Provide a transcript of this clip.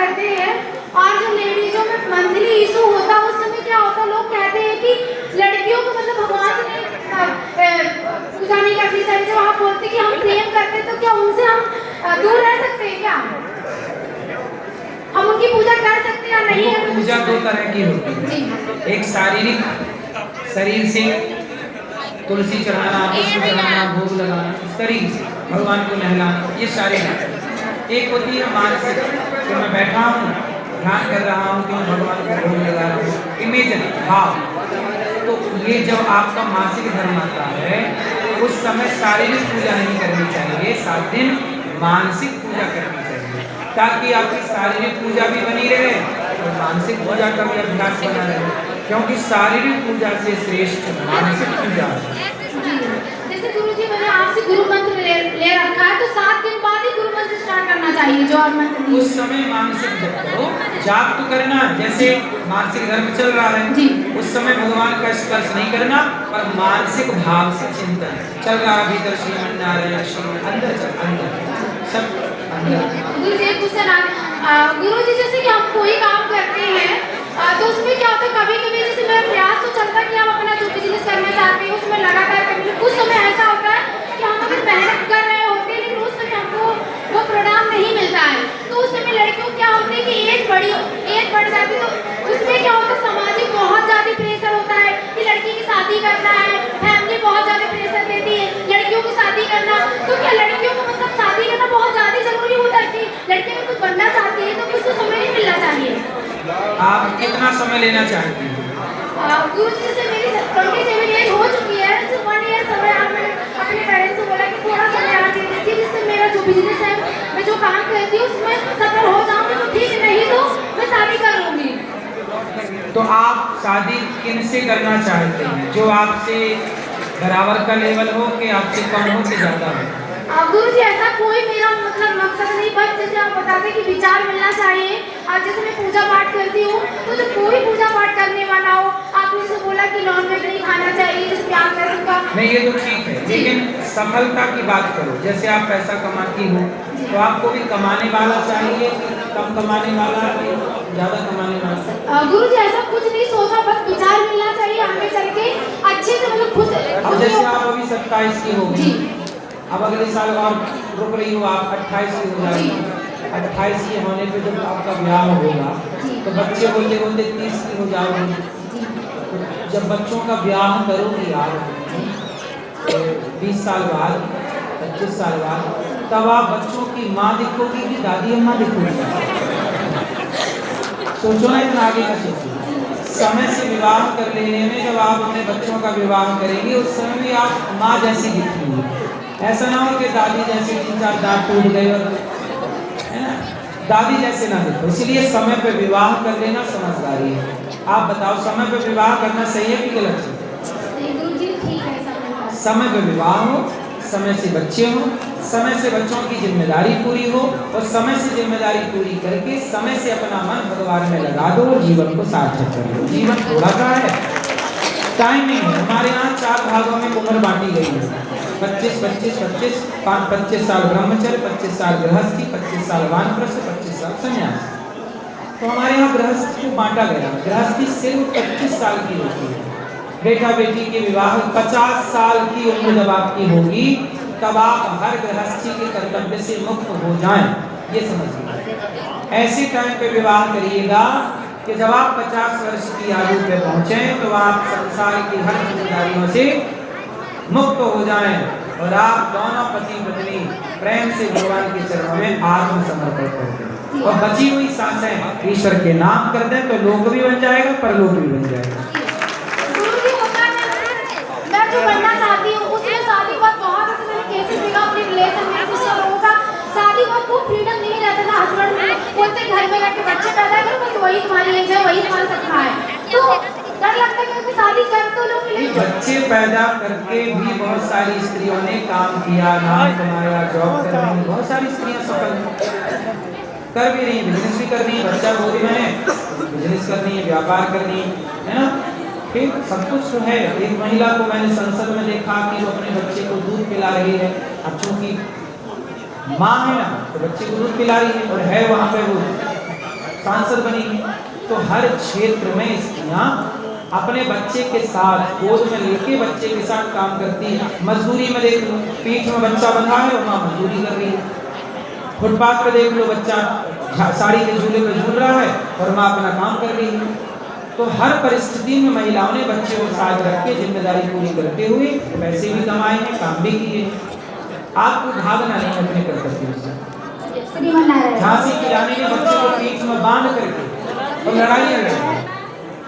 करते हैं। और जो लेडीजों में मंथली इशू होता है उस समय क्या होता है, लोग कहते हैं कि लड़कियों को मतलब भगवान से पूजा नहीं करनी चाहिए। जब आप बोलते कि हम प्रेम करते हैं तो क्या उनसे हम दूर रह सकते हैं क्या? हम उनकी पूजा कर सकते हैं या नहीं? देखो, पूजा दो तरह की होती है। एक शारीरिक, शरीर से तुलसी चढ़ाना, पुष्प चढ़ाना, भोग लगाना, इस तरीके से भगवान को नहलाना, ये शारीरिक। एक होती है मानसिक, कि मैं बैठा हूँ, ध्यान कर रहा हूँ कि मैं भगवान को भोग लगा रहा हूँ, इमेजन भाव। तो ये जब आपका मासिक धर्म आता है उस समय शारीरिक पूजा नहीं करनी चाहिए, 7 दिन मानसिक पूजा करनी चाहिए, ताकि आपकी शारीरिक पूजा भी बनी रहे और मानसिक पूजा का भी अभ्यास बना रहे, क्योंकि शारीरिक पूजा से श्रेष्ठ मानसिक पूजा है। जैसे गुरुजी मैंने आपसे गुरु मंत्र ले रखा है तो 7 दिन बाद ही गुरु मंत्र स्टार्ट करना चाहिए जो आप मंत्र दिए। उस समय मानसिक जप करो, जाप तो करना, जैसे मानसिक धर्म चल रहा है जी। उस समय भगवान का स्पर्श नहीं करना, पर मानसिक भाव से चिंतन चल रहा है, भीतर श्रीमन नारायण श्री अंदर चल, अंदर सब अंदर। गुरुजी गुरुजी जैसे कि हम कोई काम करते हैं तो उसमें क्या होता है, कभी कभी जैसे मेरा प्रयास तो चलता है कि हम अपना जो बिजनेस करना चाहते हैं उसमें लगातार करेंगे, कुछ समय ऐसा होता है कि हम अगर मेहनत कर रहे होते हैं लेकिन उस समय हमको वो परिणाम नहीं मिलता है। तो उस समय लड़कियों क्या होते हैं कि एज बढ़ जाती है तो उसमें क्या होता है, सामाजिक बहुत ज़्यादा प्रेशर होता है कि लड़की की शादी करना है, फैमिली बहुत ज़्यादा प्रेशर देती है लड़कियों की शादी करना। तो क्या लड़कियों को मतलब शादी करना बहुत ज़्यादा जरूरी होता है कि लड़की अगर कुछ बनना चाहती है तो उसको समय नहीं मिलना चाहिए? आप कितना समय लेना चाहती हैं? गुरुजी से मेरी 27 एज हो चुकी है, सिर्फ 1 ईयर समय मैंने अपने पेरेंट्स से बोला कि थोड़ा समय और दे दीजिए जिससे मेरा जो बिजनेस है, मैं जो काम करती हूँ उसमें सफल हो जाऊँगी तो ठीक, नहीं तो मैं शादी कर लूँगी। तो आप शादी किनसे करना चाहते हैं, जो आपसे बराबर का लेवल हो कि आपसे कम हो कि ज़्यादा हो? गुरुजी ऐसा कोई मेरा मतलब मकसद नहीं, बस जैसे आप बताते कि विचार मिलना चाहिए। और जैसे मैं पूजा पाठ करती हूँ तो जो कोई पूजा पाठ करने वाला हो, आपने जैसे बोला कि नॉनवेज नहीं खाना चाहिए, जैसे प्याज लहसुन का नहीं, ये तो ठीक है, लेकिन सफलता की बात करो। जैसे आप पैसा कमाती हो तो आपको भी कमाने वाला चाहिए कि कम कमाने वाला कि ज़्यादा कमाने वाला? गुरुजी ऐसा कुछ नहीं सोचा, बस विचार मिलना चाहिए आगे चल के अच्छे से मतलब खुश। अब जैसे आप अभी 27 की होगी, जी। अब अगले साल और रुक रही हो, आप 28 की हो जाएगी। 28 की होने पे जब आपका ब्याह होगा तो बच्चे बोलते बोलते 30 की हो जाओगे। तो जब बच्चों का ब्याह करोगी आप 20 साल बाद, 25 साल बाद, तब आप बच्चों की माँ दिखोगी कि दादी अम्मा दिखोगी? सोचो ना, इतना आगे का सोचो। समय से विवाह कर लेने में जब आप अपने बच्चों का विवाह करेंगे उस समय भी आप माँ जैसी दिखेंगी। ऐसा ना हो कि दादी जैसे 3-4 दांत टूट गए और, है ना, दादी जैसे ना देखो। इसलिए समय पे विवाह कर लेना समझदारी है। आप बताओ, समय पे विवाह करना सही है कि गलत है? समय पे विवाह हो, समय से बच्चे हो, समय से बच्चों की जिम्मेदारी पूरी हो और समय से जिम्मेदारी पूरी करके समय से अपना मन भगवान में लगा दो और जीवन को सार्थक कर लो। जीवन थोड़ा सा है, टाइमिंग है। हमारे यहाँ 4 भागों में उम्र बांटी गई है, 25-25-25, 25 साल ब्रह्मचर्य, 25 साल गृहस्थी, 25 साल वानप्रस्थ, 25 साल संन्यास। तो हमारे यहाँ गृहस्थ को बांटा गया। गृहस्थी सिर्फ 25 साल की होती है। बेटा बेटी के विवाह 50 साल की उम्र जब आपकी होगी तब आप हर गृहस्थी के कर्तव्य से मुक्त हो जाएं, ये समझिए। ऐसे टाइम पे विवाह करिएगा कि जब आप 50 वर्ष की आयु पे पहुंचे तो आप संसार की हर जिम्मेदारियों से मुक्त हो जाएं और आप दोनों पति पत्नी प्रेम से भगवान के चरणों में आत्मसमर्पण कर दें और बची हुई सांसें ईश्वर के नाम कर दें, तो लोक भी बन जाएगा, परलोक भी बन जाएगा। मैं जो बनना चाहती हूँ उसमें शादी बाद बहुत अच्छा मैंने केसेस देखा अपने रिलेशन में, सिस्टर लोगों का शादी बाद खूब फ्रीडम नहीं रहता था। हस्बैंड बोलते घर में रह के बच्चे पैदा करो, बस वही तुम्हारी एज है, वही तुम्हारा सपना है। तो डर लगता है कि शादी कर तो लोग बच्चे पैदा करके भी बहुत सारी स्त्रियों ने काम किया, नाम कमाया, जॉब कर रही हैं, बहुत सारी स्त्रियां सफल कर भी रही हैं, बिजनेस भी कर रही हैं। बच्चा गोदी में है, बिजनेस करनी है, व्यापार करनी है ना, फिर सब कुछ तो है। एक महिला को मैंने संसद में देखा कि वो अपने बच्चे को दूध पिला रही है। अब चूंकि माँ है ना तो बच्चे को दूध पिला रही है और है वहाँ पे वो सांसद बनी हैं। तो हर क्षेत्र में स्त्रियां अपने बच्चे के साथ गोद में लेके बच्चे के साथ काम करती है। मजदूरी में देख लो, पीठ में बच्चा बंधा है और माँ मजदूरी कर रही है। फुटपाथ पे देख लो, बच्चा साड़ी के झूले पे झूल रहा है और माँ अपना काम कर रही है। तो हर परिस्थिति में महिलाओं ने बच्चे को साथ रख के जिम्मेदारी पूरी करते हुए पैसे भी कमाए हैं, काम भी किए। आपको भागना नहीं अपने कर्तव्यों से। श्रीमन नारायण। झांसी की रानी ने बच्चे को पीठ में बांध करके और लड़ाई लड़ी।